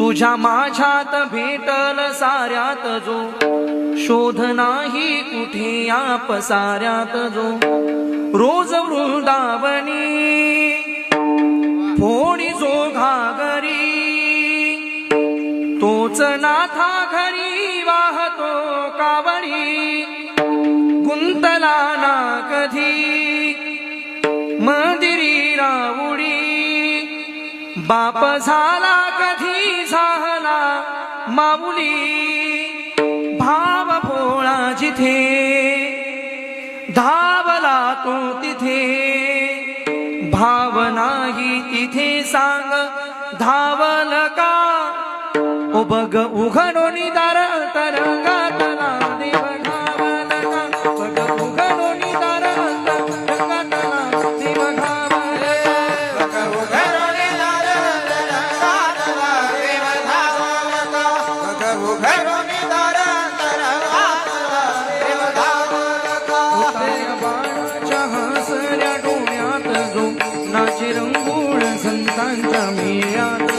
तुझ्या माझ्यात भेटल साऱ्यात जो शोध नाही कुठे या पसाऱ्यात जो रोज वृंदावनी फोडी जो घागरी तोच नाथा घरी वाहतो कावडी गुंतला ना कधी मंदिरी राऊडी बाप झाला कधी झाला माऊली भाव भोळा जिथे धावला तो तिथे भाव नाही तिथे सांग धावल का ओ बग उघडोनी दार तरंगातला देव धावल का बग उघडोनी दार तरंगातला देव धावल का उघडोनी दार तरंगातला देव धावल का उघडोनी दार तरंगातला देव धावल का उतया बाणाच्या हसऱ्या डोळ्यात जो नाचे रंगूळ संतांच्या मेळ्यात